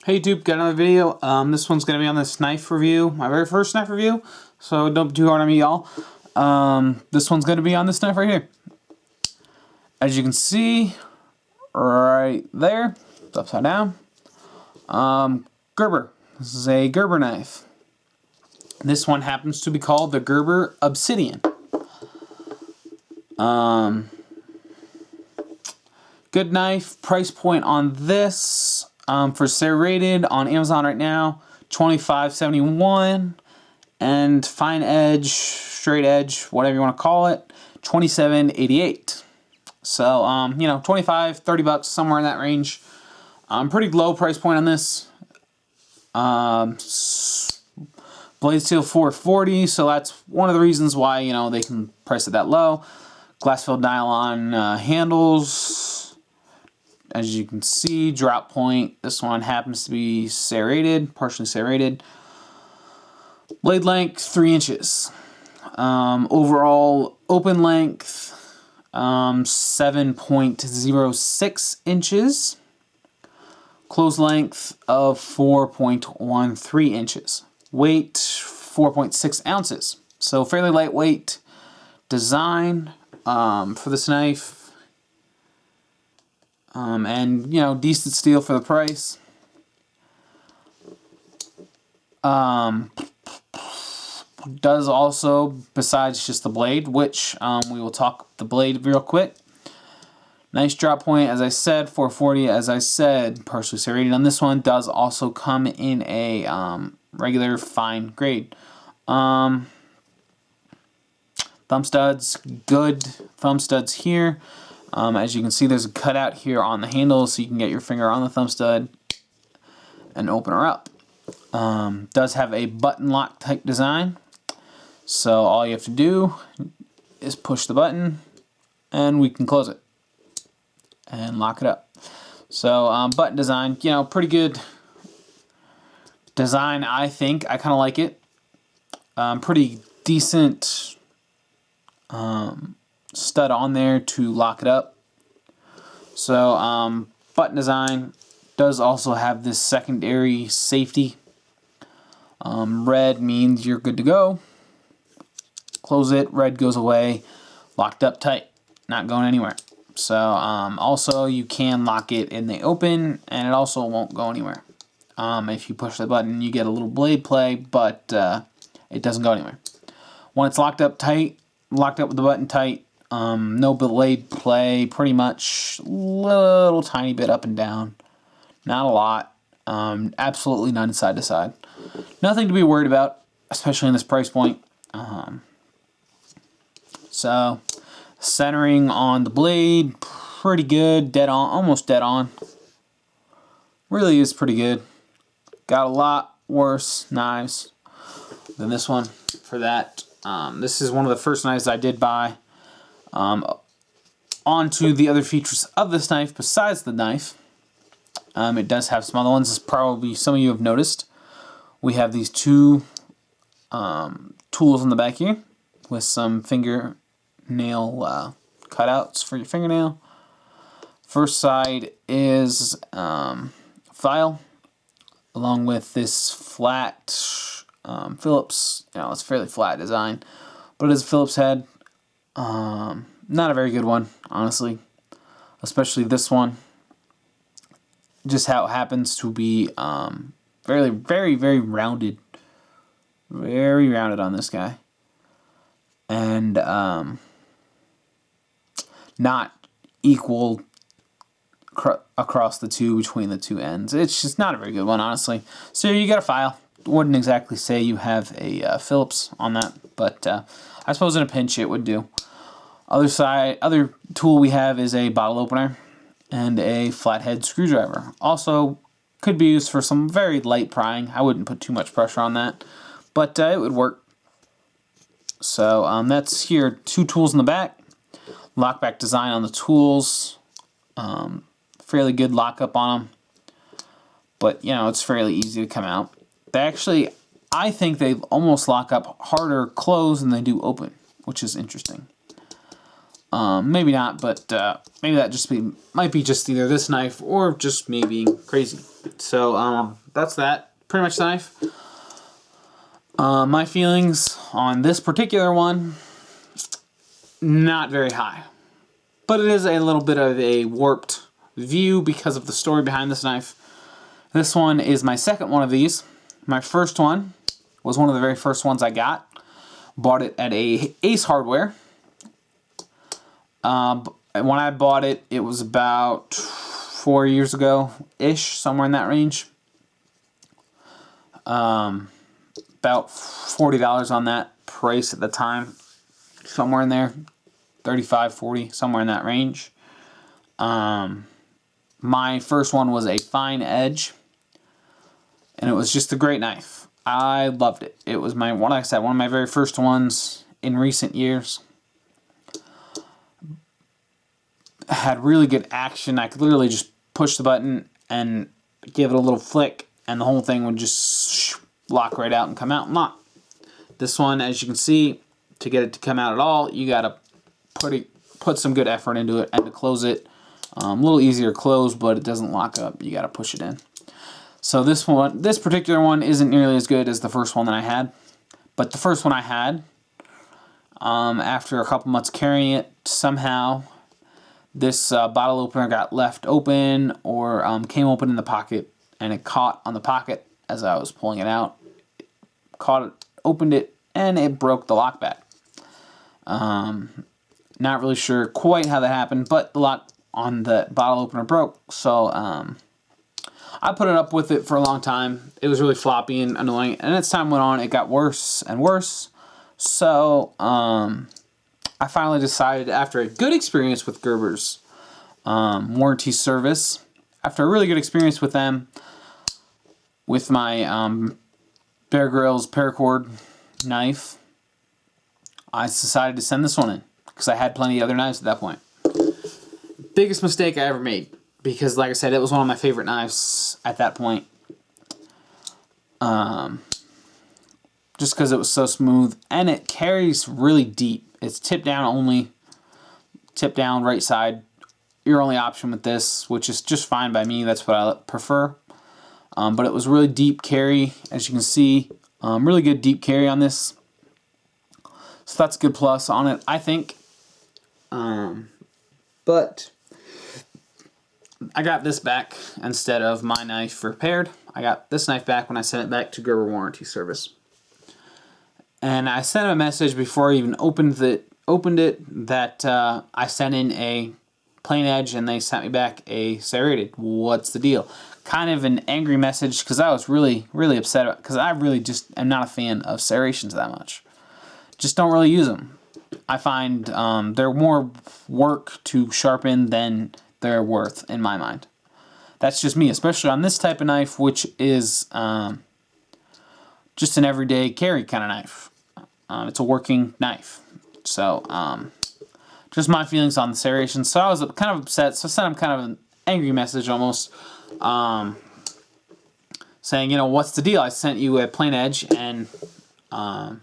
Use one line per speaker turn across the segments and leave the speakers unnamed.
Hey YouTube, got another video. This one's going to be on this knife review, my very first knife review, so don't be too hard on me, y'all. This one's going to be on this knife right here. As you can see, right there, it's upside down. Gerber. This is a Gerber knife. This one happens to be called the Gerber Obsidian. Good knife. Price point on this. For serrated on Amazon right now, $25.71, and fine edge, straight edge, whatever you want to call it, $27.88. So, you know, 25, 30 bucks, somewhere in that range. Pretty low price point on this. Blade steel $440, so that's one of the reasons why, you know, they can price it that low. Glass filled nylon handles. As you can see, drop point, this one happens to be serrated, partially serrated. Blade length, 3 inches. Overall open length, 7.06 inches. Closed length of 4.13 inches. Weight, 4.6 ounces. So fairly lightweight design for this knife. And, you know, decent steel for the price. Does also, besides just the blade, which we will talk the blade real quick. Nice drop point, as I said, 440, as I said, partially serrated on this one. Does also come in a regular fine grade. Thumb studs, good thumb studs here. As you can see, there's a cutout here on the handle, so you can get your finger on the thumb stud and open her up. Does have a button lock type design, so all you have to do is push the button and we can close it and lock it up. So button design, you know, pretty good design, I think. I kind of like it. Pretty decent stud on there to lock it up. So button design does also have this secondary safety. Red means you're good to go. Close it, red goes away, locked up tight, not going anywhere. So also you can lock it in the open and it also won't go anywhere. If you push the button, you get a little blade play, but it doesn't go anywhere. When it's locked up tight, locked up with the button tight, no blade play, pretty much little tiny bit up and down, not a lot, absolutely none side to side. Nothing to be worried about, especially in this price point. So centering on the blade, pretty good, dead on, almost dead on. Really is pretty good. Got a lot worse knives than this one for that. This is one of the first knives I did buy. Onto the other features of this knife besides the knife. It does have some other ones, as probably some of you have noticed. We have these two tools on the back here with some fingernail cutouts for your fingernail. First side is file, along with this flat Phillips. You know, it's a fairly flat design, but it is a Phillips head. Not a very good one, honestly, especially this one. Just how it happens to be very, very rounded. Very rounded on this guy. And not equal across the two, between the two ends. It's just not a very good one, honestly. So you got a file. Wouldn't exactly say you have a Phillips on that, but I suppose in a pinch it would do. Other tool we have is a bottle opener and a flathead screwdriver. Also could be used for some very light prying. I wouldn't put too much pressure on that, but it would work. So that's here, 2 tools in the back. Lockback design on the tools. Fairly good lockup on them, but you know, it's fairly easy to come out. They actually, I think they almost lock up harder closed than they do open, which is interesting. Maybe not, but maybe that might be just either this knife or just me being crazy. So that's that. Pretty much the knife. My feelings on this particular one, not very high. But it is a little bit of a warped view because of the story behind this knife. This one is my second one of these. My first one was one of the very first ones I got. Bought it at a Ace Hardware. When I bought it, it was about 4 years ago-ish, somewhere in that range. About $40 on that price at the time. Somewhere in there. 35, 40, somewhere in that range. My first one was a fine edge. And it was just a great knife. I loved it. It was like I said, one of my very first ones in recent years. Had really good action. I could literally just push the button and give it a little flick, and the whole thing would just lock right out and come out and lock. This one, as you can see, to get it to come out at all, you gotta put some good effort into it, and to close it, a little easier to close, but it doesn't lock up. You gotta push it in. So this particular one isn't nearly as good as the first one that I had, but the first one I had, after a couple months carrying it, somehow this bottle opener got left open or came open in the pocket, and it caught on the pocket as I was pulling it out. Caught it, opened it, and it broke the lock back. Not really sure quite how that happened, but the lock on the bottle opener broke, so I put it up with it for a long time. It was really floppy and annoying, and as time went on, it got worse and worse. So I finally decided, after a good experience with Gerber's warranty service, after a really good experience with them, with my Bear Grylls paracord knife, I decided to send this one in, because I had plenty of other knives at that point. Biggest mistake I ever made, because like I said, it was one of my favorite knives at that point. Just because it was so smooth, and it carries really deep. It's tip down only, tip down right side. Your only option with this, which is just fine by me. That's what I prefer. But it was really deep carry, as you can see. Really good deep carry on this. So that's a good plus on it, I think. But I got this back instead of my knife repaired. I got this knife back when I sent it back to Gerber Warranty Service. And I sent a message before I even opened it that I sent in a plain edge, and they sent me back a serrated. What's the deal? Kind of an angry message, because I was really, really upset, because I really just am not a fan of serrations that much. Just don't really use them. I find they're more work to sharpen than they're worth, in my mind. That's just me, especially on this type of knife, which is just an everyday carry kind of knife. It's a working knife. So, just my feelings on the serration. So I was kind of upset, so I sent him kind of an angry message almost, saying, you know, what's the deal? I sent you a plain edge, and I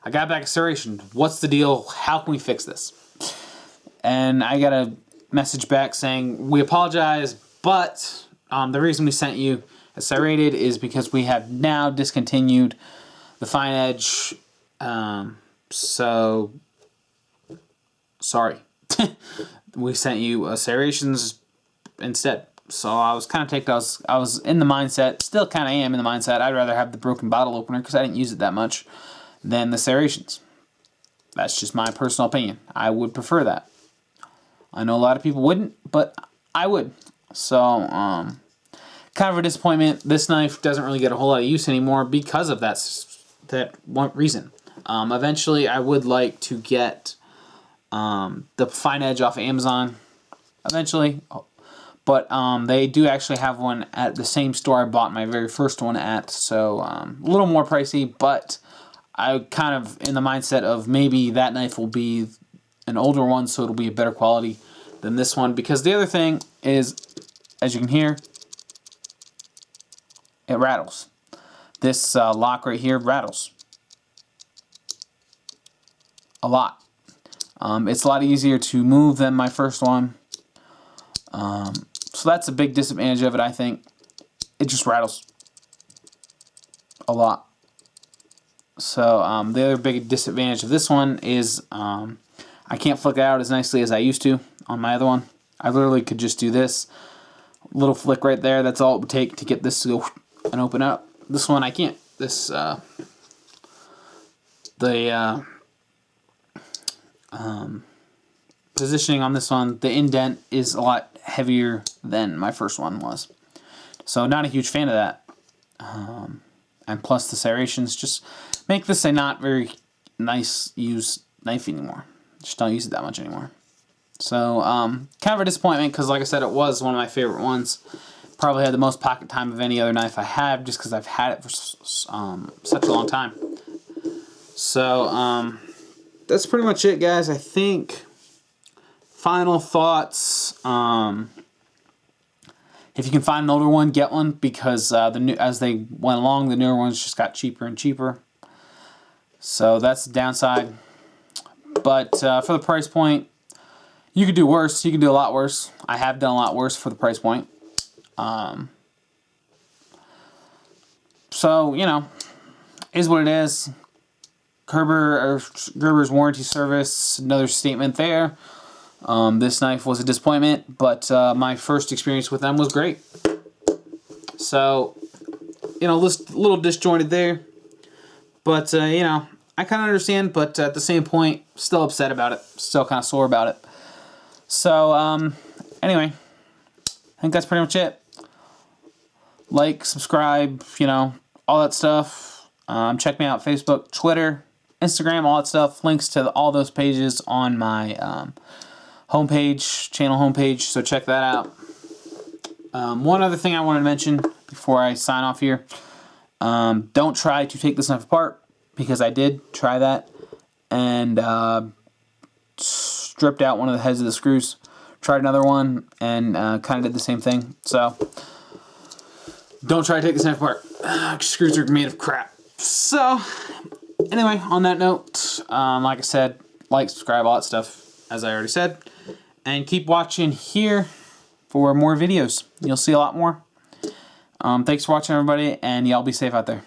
got back a serration. What's the deal? How can we fix this? And I got a message back saying, we apologize, but the reason we sent you a serrated is because we have now discontinued the fine edge. So sorry. We sent you serrations instead. So I was kind of ticked. I was in the mindset, still kind of am in the mindset, I'd rather have the broken bottle opener, because I didn't use it that much, than the serrations. That's just my personal opinion. I would prefer that. I know a lot of people wouldn't, but I would. So, kind of a disappointment. This knife doesn't really get a whole lot of use anymore because of that one reason. Eventually, I would like to get the fine edge off of Amazon. Eventually. But they do actually have one at the same store I bought my very first one at. So, a little more pricey, but I kind of in the mindset of maybe that knife will be an older one, so it'll be a better quality than this one. Because the other thing is, as you can hear, it rattles. This lock right here rattles a lot. It's a lot easier to move than my first one. So that's a big disadvantage of it, I think. It just rattles a lot. So the other big disadvantage of this one is I can't flick it out as nicely as I used to on my other one. I literally could just do this little flick right there. That's all it would take to get this to go and open up. This one I can't. This positioning on this one, the indent is a lot heavier than my first one was. So not a huge fan of that. And plus the serrations just make this a not very nice use knife anymore. Just don't use it that much anymore. So kind of a disappointment because, like I said, it was one of my favorite ones. Probably had the most pocket time of any other knife I have, just because I've had it for such a long time. So that's pretty much it, guys. I think final thoughts. If you can find an older one, get one, because as they went along, the newer ones just got cheaper and cheaper. So that's the downside. But for the price point, you could do worse. You could do a lot worse. I have done a lot worse for the price point. So, you know, is what it is. Gerber's warranty service, another statement there. This knife was a disappointment, but my first experience with them was great. So, you know, a little disjointed there. But, you know, I kind of understand, but at the same point, still upset about it. Still kind of sore about it. So, anyway, I think that's pretty much it. Like, subscribe, you know, all that stuff. Check me out, Facebook, Twitter, Instagram, all that stuff. Links to all those pages on my homepage, channel homepage, so check that out. One other thing I wanted to mention before I sign off here. Don't try to take this knife apart, because I did try that and stripped out one of the heads of the screws. Tried another one and kind of did the same thing. So don't try to take this knife apart. Screws are made of crap. So anyway, on that note, like I said, like, subscribe, all that stuff, as I already said. And keep watching here for more videos. You'll see a lot more. Thanks for watching, everybody, and y'all be safe out there.